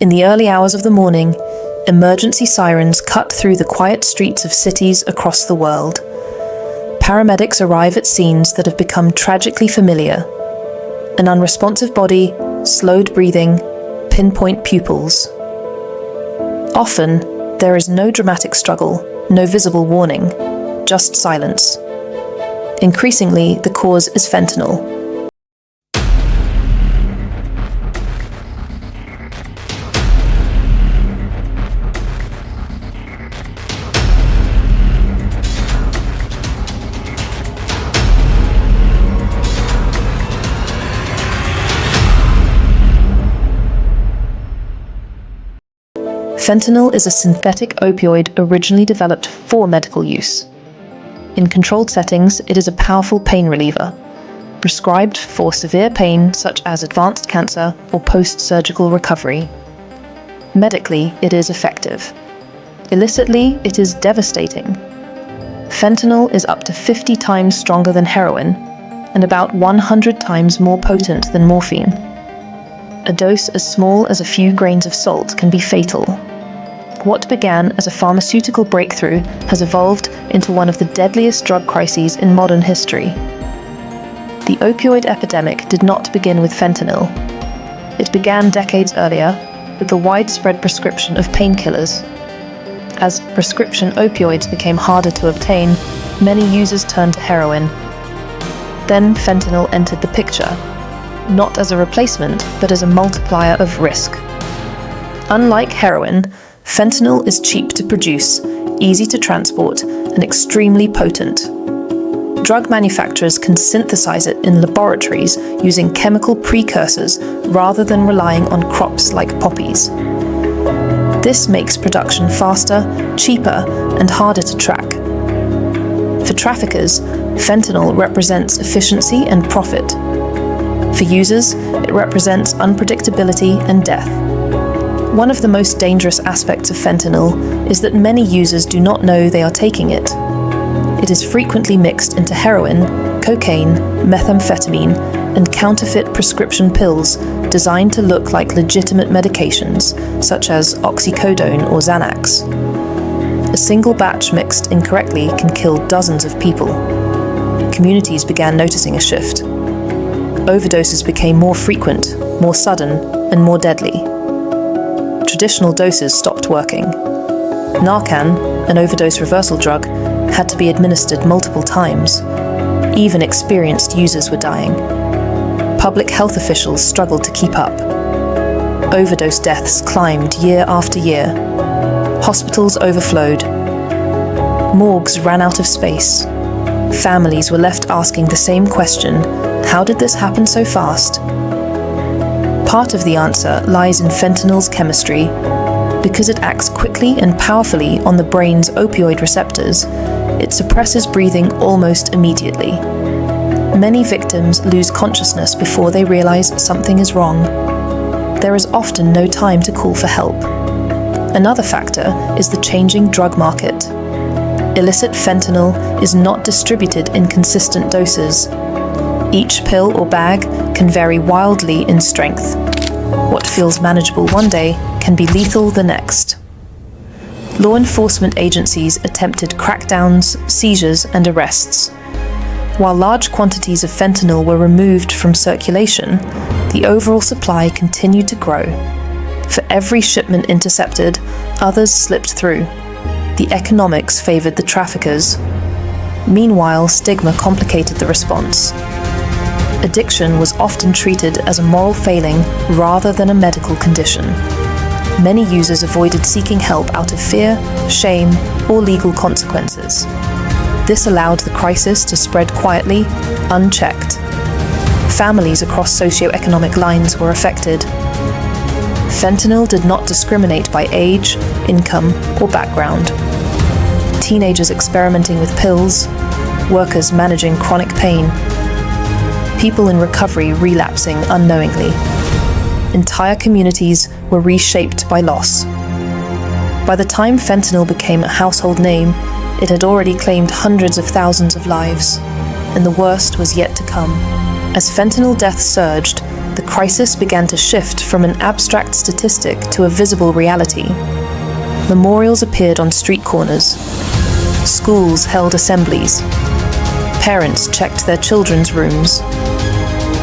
In the early hours of the morning, emergency sirens cut through the quiet streets of cities across the world. Paramedics arrive at scenes that have become tragically familiar. An unresponsive body, slowed breathing, pinpoint pupils. Often, there is no dramatic struggle, no visible warning, just silence. Increasingly, the cause is fentanyl. Fentanyl is a synthetic opioid originally developed for medical use. In controlled settings, it is a powerful pain reliever, prescribed for severe pain such as advanced cancer or post-surgical recovery. Medically, it is effective. Illicitly, it is devastating. Fentanyl is up to 50 times stronger than heroin and about 100 times more potent than morphine. A dose as small as a few grains of salt can be fatal. What began as a pharmaceutical breakthrough has evolved into one of the deadliest drug crises in modern history. The opioid epidemic did not begin with fentanyl. It began decades earlier with the widespread prescription of painkillers. As prescription opioids became harder to obtain, many users turned to heroin. Then fentanyl entered the picture, not as a replacement, but as a multiplier of risk. Unlike heroin, fentanyl is cheap to produce, easy to transport, and extremely potent. Drug manufacturers can synthesize it in laboratories using chemical precursors rather than relying on crops like poppies. This makes production faster, cheaper, and harder to track. For traffickers, fentanyl represents efficiency and profit. For users, it represents unpredictability and death. One of the most dangerous aspects of fentanyl is that many users do not know they are taking it. It is frequently mixed into heroin, cocaine, methamphetamine, and counterfeit prescription pills designed to look like legitimate medications, such as oxycodone or Xanax. A single batch mixed incorrectly can kill dozens of people. Communities began noticing a shift. Overdoses became more frequent, more sudden, and more deadly. Traditional doses stopped working. Narcan, an overdose reversal drug, had to be administered multiple times. Even experienced users were dying. Public health officials struggled to keep up. Overdose deaths climbed year after year. Hospitals overflowed. Morgues ran out of space. Families were left asking the same question: how did this happen so fast? Part of the answer lies in fentanyl's chemistry. Because it acts quickly and powerfully on the brain's opioid receptors, it suppresses breathing almost immediately. Many victims lose consciousness before they realize something is wrong. There is often no time to call for help. Another factor is the changing drug market. Illicit fentanyl is not distributed in consistent doses. Each pill or bag can vary wildly in strength. What feels manageable one day can be lethal the next. Law enforcement agencies attempted crackdowns, seizures, and arrests. While large quantities of fentanyl were removed from circulation, the overall supply continued to grow. For every shipment intercepted, others slipped through. The economics favored the traffickers. Meanwhile, stigma complicated the response. Addiction was often treated as a moral failing rather than a medical condition. Many users avoided seeking help out of fear, shame, or legal consequences. This allowed the crisis to spread quietly, unchecked. Families across socioeconomic lines were affected. Fentanyl did not discriminate by age, income, or background. Teenagers experimenting with pills, workers managing chronic pain, people in recovery relapsing unknowingly. Entire communities were reshaped by loss. By the time fentanyl became a household name, it had already claimed hundreds of thousands of lives, and the worst was yet to come. As fentanyl deaths surged, the crisis began to shift from an abstract statistic to a visible reality. Memorials appeared on street corners. Schools held assemblies. Parents checked their children's rooms.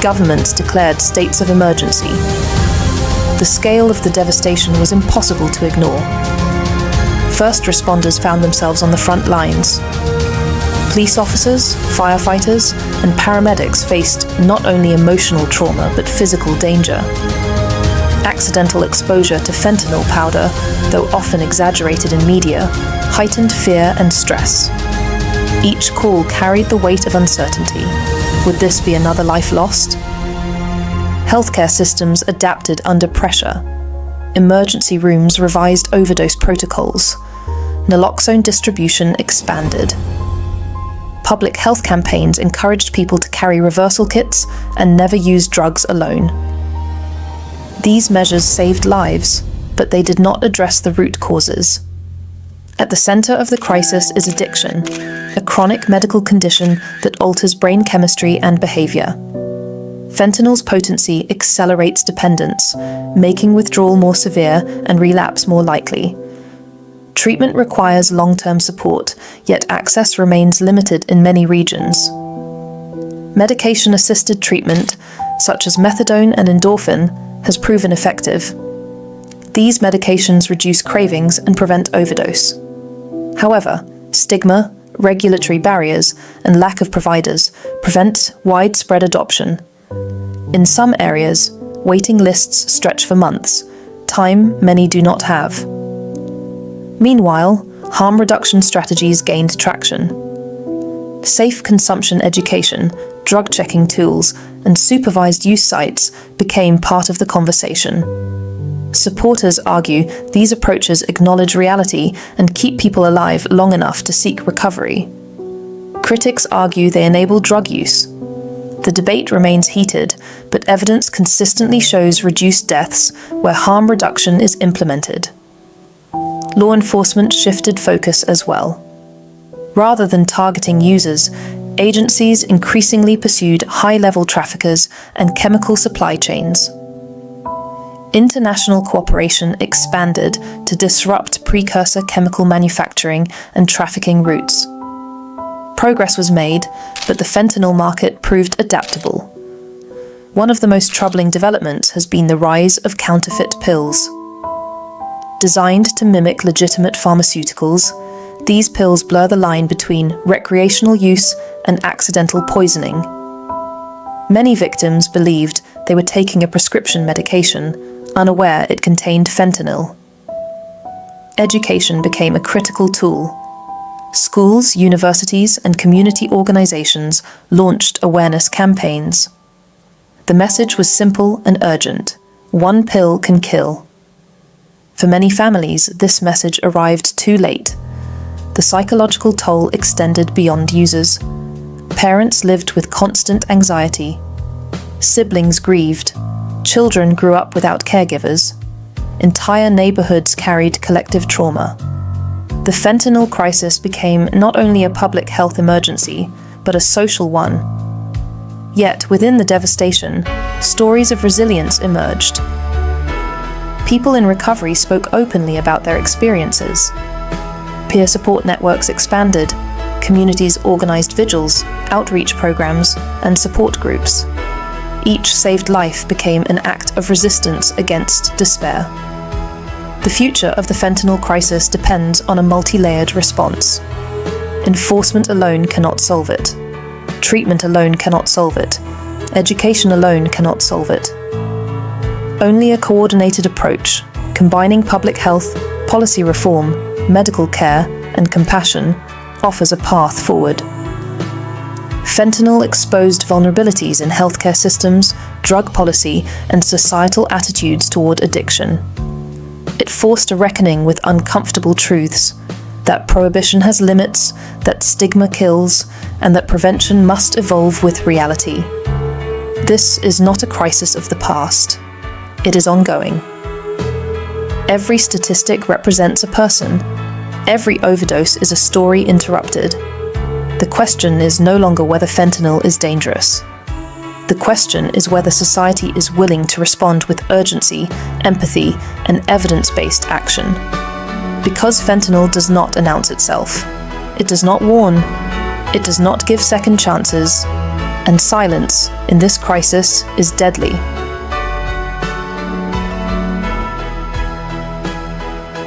Governments declared states of emergency. The scale of the devastation was impossible to ignore. First responders found themselves on the front lines. Police officers, firefighters, and paramedics faced not only emotional trauma but physical danger. Accidental exposure to fentanyl powder, though often exaggerated in media, heightened fear and stress. Each call carried the weight of uncertainty. Would this be another life lost? Healthcare systems adapted under pressure. Emergency rooms revised overdose protocols. Naloxone distribution expanded. Public health campaigns encouraged people to carry reversal kits and never use drugs alone. These measures saved lives, but they did not address the root causes. At the center of the crisis is addiction, a chronic medical condition that alters brain chemistry and behavior. Fentanyl's potency accelerates dependence, making withdrawal more severe and relapse more likely. Treatment requires long-term support, yet access remains limited in many regions. Medication-assisted treatment, such as methadone and endorphin, has proven effective. These medications reduce cravings and prevent overdose. However, stigma, regulatory barriers, and lack of providers prevent widespread adoption. In some areas, waiting lists stretch for months, time many do not have. Meanwhile, harm reduction strategies gained traction. Safe consumption education, drug checking tools, and supervised use sites became part of the conversation. Supporters argue these approaches acknowledge reality and keep people alive long enough to seek recovery. Critics argue they enable drug use. The debate remains heated, but evidence consistently shows reduced deaths where harm reduction is implemented. Law enforcement shifted focus as well. Rather than targeting users, agencies increasingly pursued high-level traffickers and chemical supply chains. International cooperation expanded to disrupt precursor chemical manufacturing and trafficking routes. Progress was made, but the fentanyl market proved adaptable. One of the most troubling developments has been the rise of counterfeit pills. Designed to mimic legitimate pharmaceuticals, these pills blur the line between recreational use and accidental poisoning. Many victims believed they were taking a prescription medication, unaware it contained fentanyl. Education became a critical tool. Schools, universities, and community organizations launched awareness campaigns. The message was simple and urgent: one pill can kill. For many families, this message arrived too late. The psychological toll extended beyond users. Parents lived with constant anxiety. Siblings grieved. Children grew up without caregivers. Entire neighborhoods carried collective trauma. The fentanyl crisis became not only a public health emergency, but a social one. Yet, within the devastation, stories of resilience emerged. People in recovery spoke openly about their experiences. Peer support networks expanded. Communities organized vigils, outreach programs, and support groups. Each saved life became an act of resistance against despair. The future of the fentanyl crisis depends on a multi-layered response. Enforcement alone cannot solve it. Treatment alone cannot solve it. Education alone cannot solve it. Only a coordinated approach, combining public health, policy reform, medical care, and compassion, offers a path forward. Fentanyl exposed vulnerabilities in healthcare systems, drug policy, and societal attitudes toward addiction. It forced a reckoning with uncomfortable truths: that prohibition has limits, that stigma kills, and that prevention must evolve with reality. This is not a crisis of the past. It is ongoing. Every statistic represents a person. Every overdose is a story interrupted. The question is no longer whether fentanyl is dangerous. The question is whether society is willing to respond with urgency, empathy, and evidence-based action. Because fentanyl does not announce itself, it does not warn, it does not give second chances, and silence in this crisis is deadly.